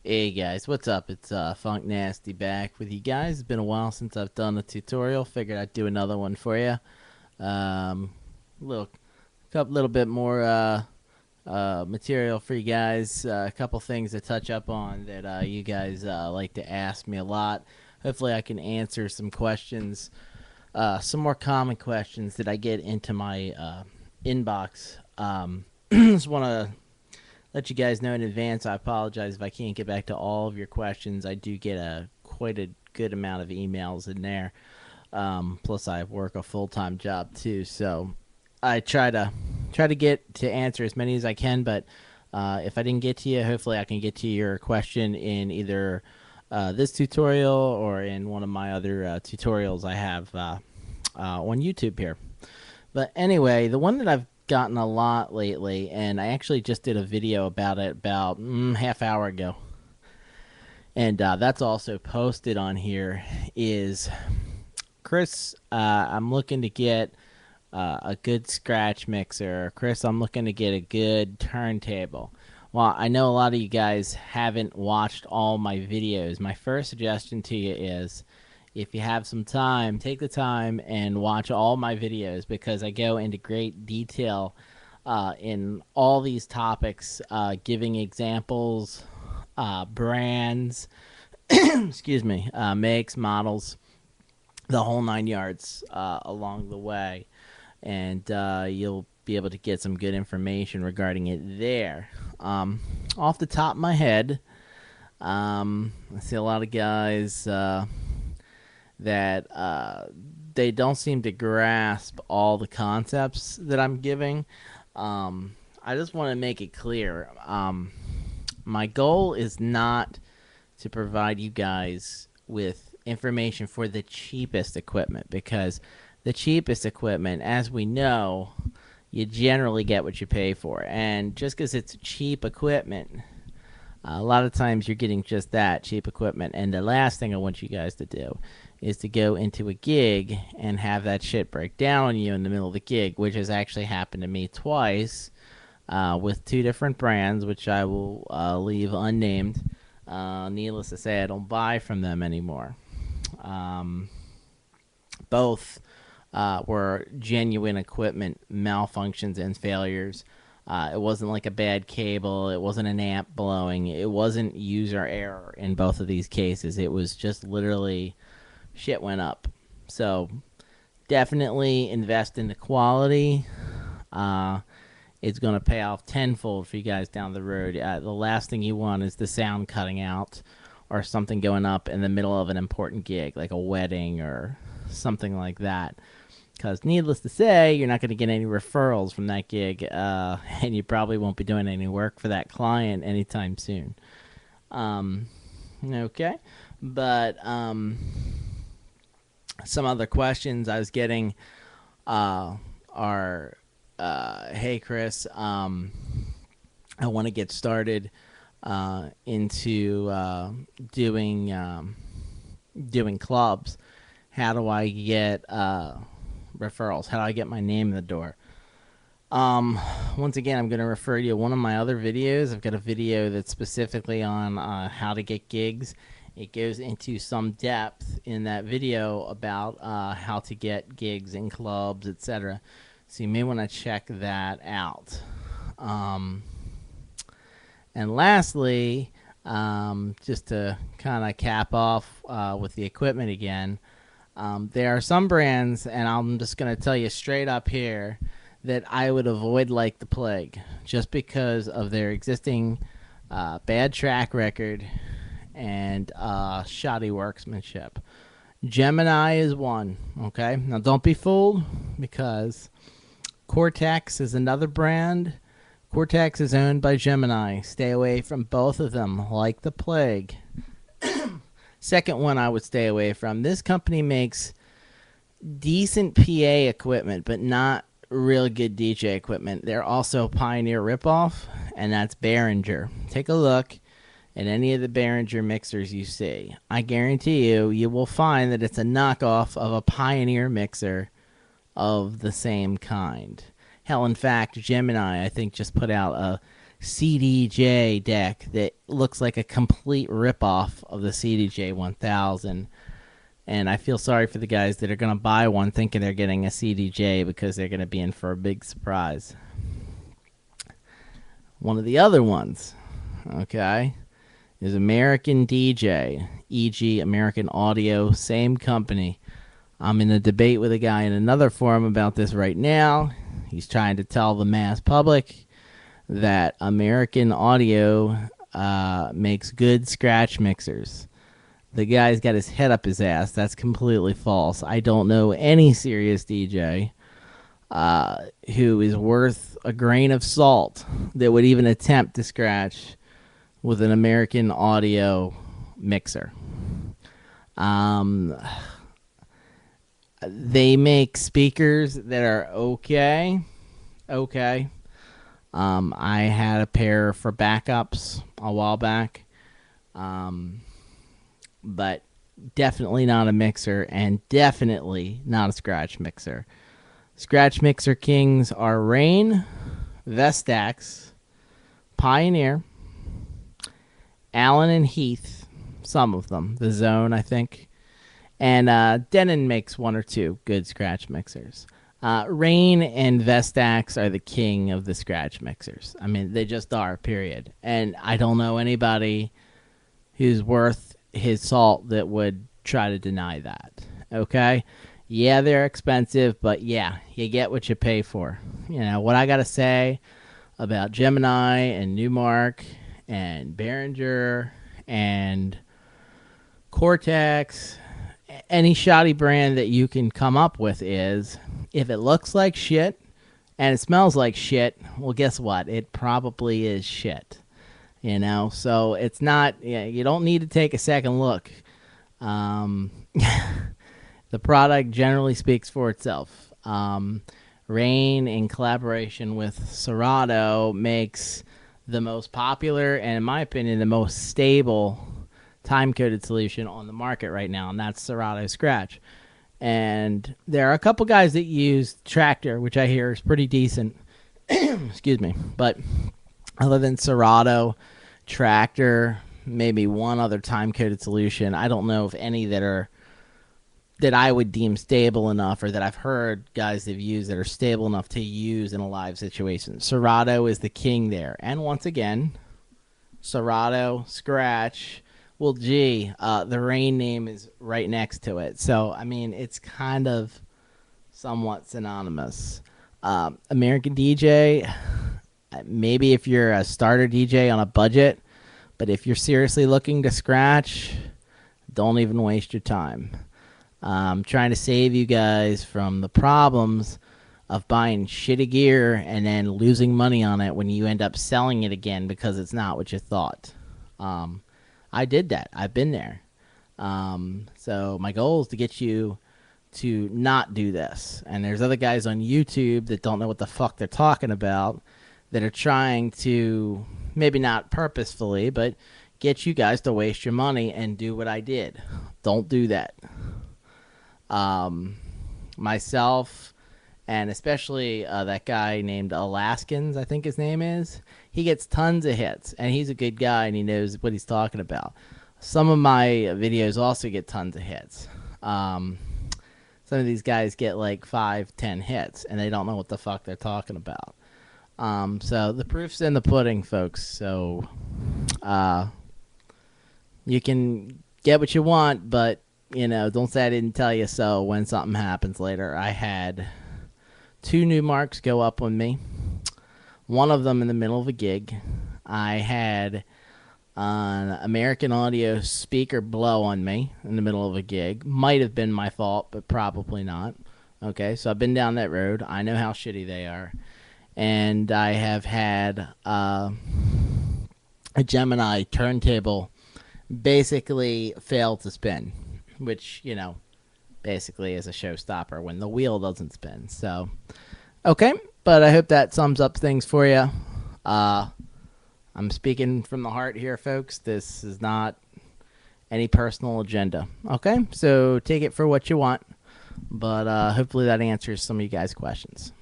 Hey guys, what's up? It's Funk Nasty back with you guys. It's been a while since I've done a tutorial. Figured I'd do another one for you. Um, little, couple, little bit more material for you guys. A couple things to touch up on that you guys like to ask me a lot. Hopefully, I can answer some questions, some more common questions that I get into my inbox. Just want to let you guys know in advance. I apologize if I can't get back to all of your questions. I do get a quite a good amount of emails in there. Plus, I work a full time job too, so I try to get to answer as many as I can. But if I didn't get to you, hopefully I can get to your question in either this tutorial or in one of my other tutorials I have on YouTube here. But anyway, the one that I've gotten a lot lately, and I actually just did a video about it about half hour ago, and that's also posted on here. Is Chris? I'm looking to get a good scratch mixer. Chris, I'm looking to get a good turntable. Well, I know a lot of you guys haven't watched all my videos. My first suggestion to you is if you have some time, take the time and watch all my videos because I go into great detail in all these topics, giving examples, brands, excuse me, makes, models, the whole 9 yards along the way. And you'll be able to get some good information regarding it there. Off the top of my head, I see a lot of guys that they don't seem to grasp all the concepts that I'm giving. I just want to make it clear. My goal is not to provide you guys with information for the cheapest equipment because the cheapest equipment, as we know, you generally get what you pay for. And just because it's cheap equipment, a lot of times you're getting just that cheap equipment. And the last thing I want you guys to do is to go into a gig and have that shit break down on you in the middle of the gig, which has actually happened to me twice with two different brands, which I will leave unnamed. Needless to say, I don't buy from them anymore. Both were genuine equipment malfunctions and failures. It wasn't like a bad cable. It wasn't an amp blowing. It wasn't user error in both of these cases. It was just literally shit went up. So definitely invest in the quality. It's going to pay off tenfold for you guys down the road. The last thing you want is the sound cutting out or something going up in the middle of an important gig, like a wedding or something like that. Because needless to say, you're not going to get any referrals from that gig, and you probably won't be doing any work for that client anytime soon. Okay, but some other questions I was getting are, hey Chris, I want to get started into doing clubs. How do I get referrals? How do I get my name in the door? Once again, I'm going to refer you to one of my other videos. I've got a video that's specifically on how to get gigs. It goes into some depth in that video about how to get gigs in clubs, etc. So you may want to check that out. And lastly, just to kind of cap off with the equipment again, there are some brands, and I'm just going to tell you straight up here, that I would avoid like the plague just because of their existing bad track record and shoddy workmanship. Gemini is one, okay? Now don't be fooled because Cortex is another brand. Cortex is owned by Gemini. Stay away from both of them like the plague. Second one I would stay away from. This company makes decent PA equipment, but not real good DJ equipment. They're also a Pioneer ripoff, and that's Behringer. Take a look at any of the Behringer mixers you see. I guarantee you will find that it's a knockoff of a Pioneer mixer of the same kind. Hell, in fact, Gemini, I think, just put out a CDJ deck that looks like a complete ripoff of the CDJ 1000. And I feel sorry for the guys that are going to buy one thinking they're getting a CDJ because they're going to be in for a big surprise. One of the other ones, okay, is American DJ, e.g. American Audio, same company. I'm in a debate with a guy in another forum about this right now. He's trying to tell the mass public that American Audio makes good scratch mixers. The guy's got his head up his ass. That's completely false. I don't know any serious DJ who is worth a grain of salt that would even attempt to scratch with an American Audio mixer. They make speakers that are okay. I had a pair for backups a while back. But definitely not a mixer, and definitely not a scratch mixer. Scratch mixer kings are Rane, Vestax, Pioneer, Allen and Heath, some of them, the Zone, I think, and Denon makes one or two good scratch mixers. Rane and Vestax are the king of the scratch mixers. I mean, they just are, period. And I don't know anybody who's worth his salt that would try to deny that. Okay? Yeah, they're expensive, but yeah, you get what you pay for. You know, what I got to say about Gemini and Newmark and Behringer and Cortex, any shoddy brand that you can come up with is, if it looks like shit and it smells like shit, well, guess what? It probably is shit. You know, so it's not, you don't need to take a second look. The product generally speaks for itself. Rane, in collaboration with Serato, makes the most popular and, in my opinion, the most stable time-coded solution on the market right now, and that's Serato Scratch. And there are a couple guys that use Tractor, which I hear is pretty decent. Excuse me. But other than Serato, Tractor, maybe one other time-coded solution, I don't know of any that I would deem stable enough, or that I've heard guys have used that are stable enough to use in a live situation. Serato is the king there. And once again, Serato, Scratch, well, gee, the Rane name is right next to it. So, I mean, it's kind of somewhat synonymous. American DJ, maybe if you're a starter DJ on a budget, but if you're seriously looking to scratch, don't even waste your time. I'm trying to save you guys from the problems of buying shitty gear and then losing money on it when you end up selling it again because it's not what you thought. I did that. I've been there. So my goal is to get you to not do this. And there's other guys on YouTube that don't know what the fuck they're talking about that are trying to, maybe not purposefully, but get you guys to waste your money and do what I did. Don't do that. Myself, and especially that guy named Alaskans, I think his name is, he gets tons of hits, and he's a good guy, and he knows what he's talking about. Some of my videos also get tons of hits. Some of these guys get like 5-10 hits, and they don't know what the fuck they're talking about. So the proof's in the pudding, folks. So you can get what you want, but, you know, don't say I didn't tell you so when something happens later. I had 2 new marks go up on me. One of them in the middle of a gig. I had an American Audio speaker blow on me in the middle of a gig. Might have been my fault, but probably not. Okay, so I've been down that road. I know how shitty they are. And I have had a Gemini turntable basically fail to spin, which, you know, basically is a showstopper when the wheel doesn't spin. So, okay, but I hope that sums up things for you. I'm speaking from the heart here, folks. This is not any personal agenda. Okay, so take it for what you want, but hopefully that answers some of you guys' questions.